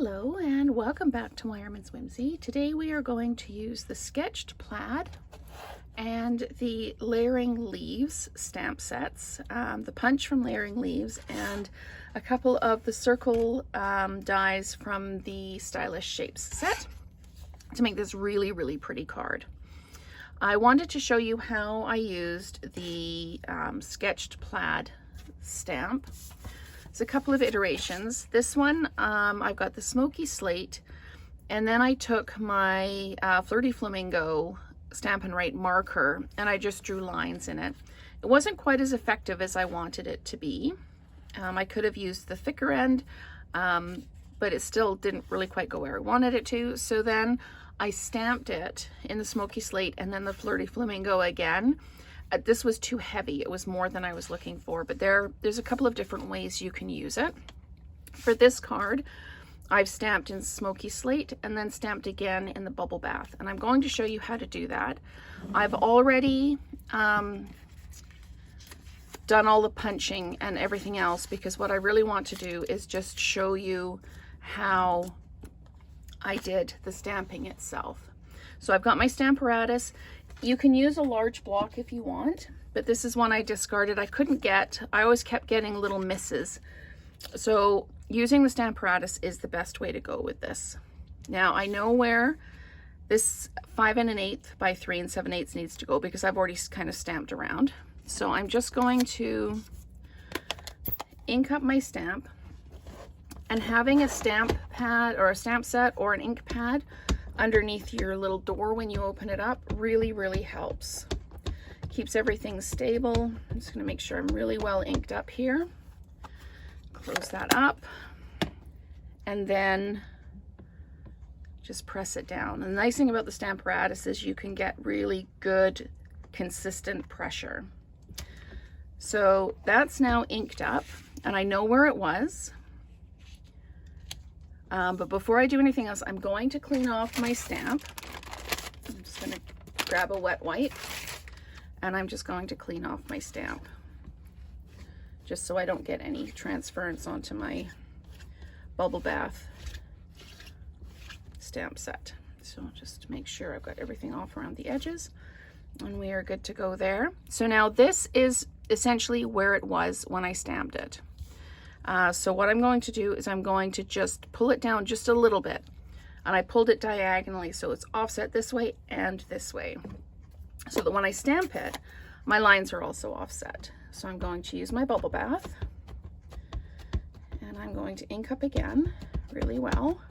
Hello and welcome back to Wireman's Whimsy. Today we are going to use the Sketched Plaid and the Layering Leaves stamp sets, the punch from Layering Leaves, and a couple of the circle dies from the Stylish Shapes set to make this really pretty card. I wanted to show you how I used the Sketched Plaid stamp. It's a couple of iterations. This one, I've got the smoky slate, and then I took my Flirty Flamingo Stampin' Write marker and I just drew lines in it. It wasn't quite as effective as I wanted it to be. I could have used the thicker end, but it still didn't really quite go where I wanted it to. So then I stamped it in the smoky slate and then the Flirty Flamingo again. This was too heavy. It was more than I was looking for, but there's a couple of different ways you can use it. For this card, I've stamped in smoky slate and then stamped again in the bubble bath, and I'm going to show you how to do that. I've already done all the punching and everything else because what I really want to do is just show you how I did the stamping itself. So I've got my Stamparatus. You can use a large block if you want, but this is one I discarded. I always kept getting little misses. So using the Stamparatus is the best way to go with this. Now I know where this 5 1/8 by 3 7/8 needs to go because I've already kind of stamped around. So I'm just going to ink up my stamp, and having a stamp pad or a stamp set or an ink pad underneath your little door when you open it up really helps. Keeps everything stable. I'm just going to make sure I'm really well inked up here. Close that up and then just press it down. And the nice thing about the Stamparatus is you can get really good consistent pressure. So that's now inked up and I know where it was. But before I do anything else, I'm going to clean off my stamp. I'm just going to grab a wet wipe and I'm just going to clean off my stamp just so I don't get any transference onto my bubble bath stamp set. So just make sure I've got everything off around the edges and we are good to go there. So now this is essentially where it was when I stamped it. So what I'm going to do is I'm going to just pull it down just a little bit, and I pulled it diagonally so it's offset this way and this way, so that when I stamp it, my lines are also offset. So I'm going to use my bubble bath and I'm going to ink up again really well.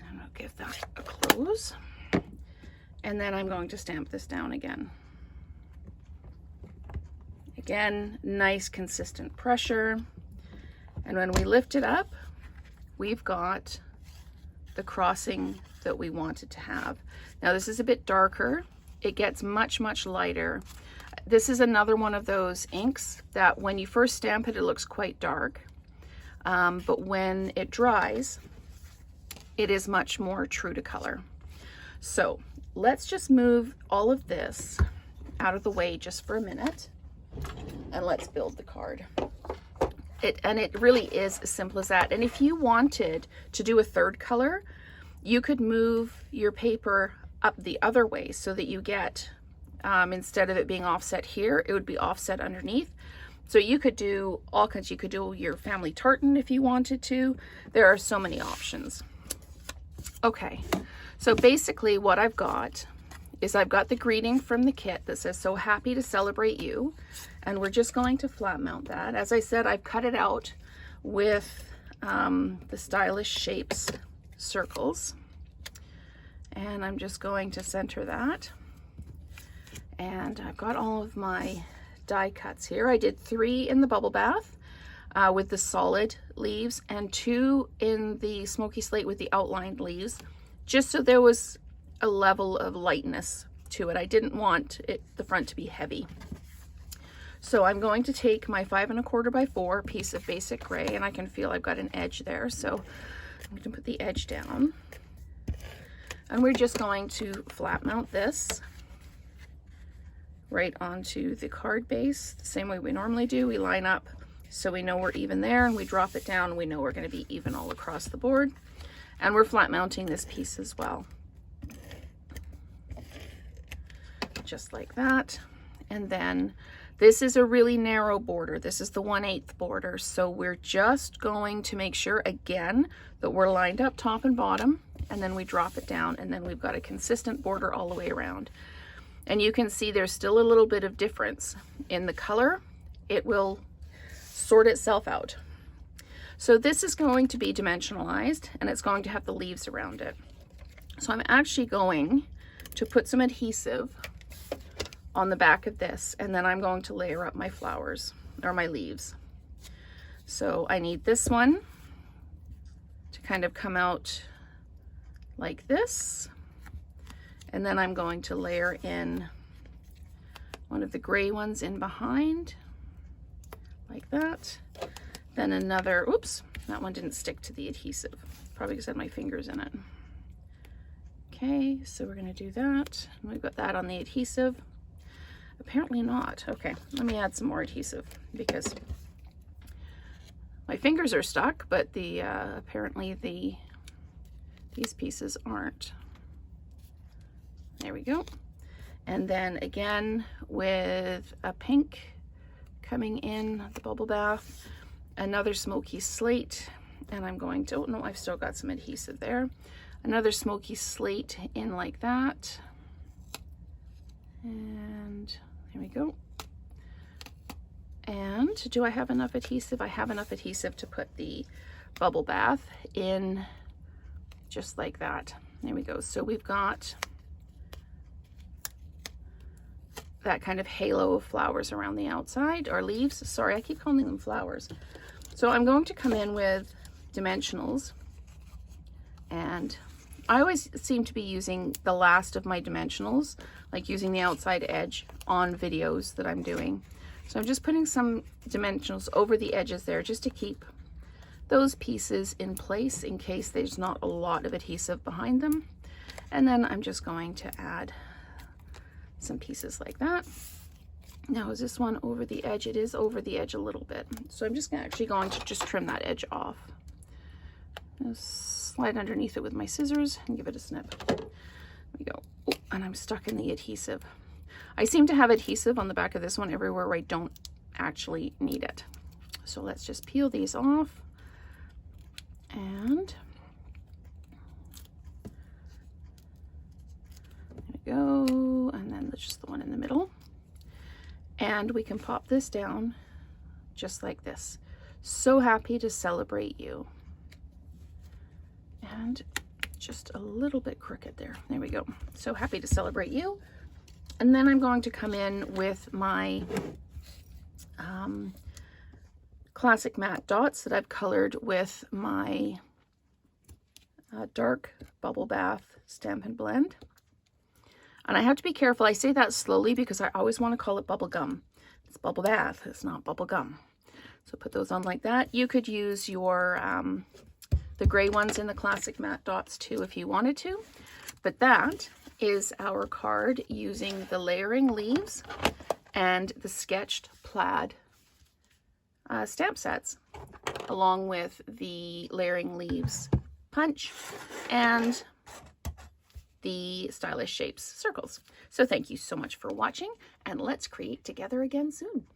And I'll give that a close. And then I'm going to stamp this down again. Again, nice consistent pressure. And when we lift it up, we've got the crossing that we wanted to have. Now this is a bit darker. It gets much lighter. This is another one of those inks that when you first stamp it, it looks quite dark. But when it dries, it is much more true to color. So let's just move all of this out of the way just for a minute. And let's build the card. It really is as simple as that. And if you wanted to do a third color, you could move your paper up the other way so that you get, instead of it being offset here, it would be offset underneath. So you could do all kinds. You could do your family tartan if you wanted to. There are so many options. Okay, so basically what I've got is I've got the greeting from the kit that says, "So happy to celebrate you." And we're just going to flat mount that. As I said, I've cut it out with the Stylish Shapes circles. And I'm just going to center that. And I've got all of my die cuts here. I did 3 in the bubble bath with the solid leaves and 2 in the smoky slate with the outlined leaves, just so there was a level of lightness to it. I didn't want the front to be heavy. So I'm going to take my 5 1/4 by 4 piece of basic gray, and I can feel I've got an edge there. So I'm going to put the edge down, and we're just going to flat mount this right onto the card base the same way we normally do. We line up So we know we're even there, and we drop it down, and we know we're going to be even all across the board. And we're flat mounting this piece as well. Just like that. And then this is a really narrow border. This is the 1/8 border. So we're just going to make sure again that we're lined up top and bottom, and then we drop it down, and then we've got a consistent border all the way around. And you can see there's still a little bit of difference in the color. It will sort itself out. So this is going to be dimensionalized, and it's going to have the leaves around it. So I'm actually going to put some adhesive on the back of this, and then I'm going to layer up my flowers or my leaves. So I need this one to kind of come out like this, and then I'm going to layer in one of the gray ones in behind like that. Then another, oops, that one didn't stick to the adhesive, probably because I had my fingers in it. Okay, so we're going to do that, and we've got that on the adhesive. Apparently not. Okay, let me add some more adhesive because my fingers are stuck, but the apparently these pieces aren't. There we go. And then again with a pink coming in the bubble bath, another smoky slate, and I'm going to, oh no, I've still got some adhesive there. Another smoky slate in like that. And there we go. And do I have enough adhesive? I have enough adhesive to put the bubble bath in just like that. There we go. So we've got that kind of halo of flowers around the outside, or leaves. Sorry, I keep calling them flowers. So I'm going to come in with dimensionals, and I always seem to be using the last of my dimensionals, like using the outside edge on videos that I'm doing. So I'm just putting some dimensionals over the edges there just to keep those pieces in place in case there's not a lot of adhesive behind them. And then I'm just going to add some pieces like that. Now, is this one over the edge? It is over the edge a little bit. So I'm just actually going to just trim that edge off. Just slide underneath it with my scissors and give it a snip. There we go. Oh, and I'm stuck in the adhesive. I seem to have adhesive on the back of this one everywhere where I don't actually need it. So let's just peel these off. And there we go. And then just the one in the middle. And we can pop this down just like this. So happy to celebrate you. And just a little bit crooked there. There we go. So happy to celebrate you. And then I'm going to come in with my classic matte dots that I've colored with my dark bubble bath Stamp and Blend. And I have to be careful. I say that slowly because I always want to call it bubble gum. It's bubble bath. It's not bubble gum. So put those on like that. You could use your the gray ones in the classic matte dots too if you wanted to. But that is our card using the layering leaves and the sketched plaid stamp sets, along with the layering leaves punch and the stylish shapes circles. So thank you so much for watching, and let's create together again soon.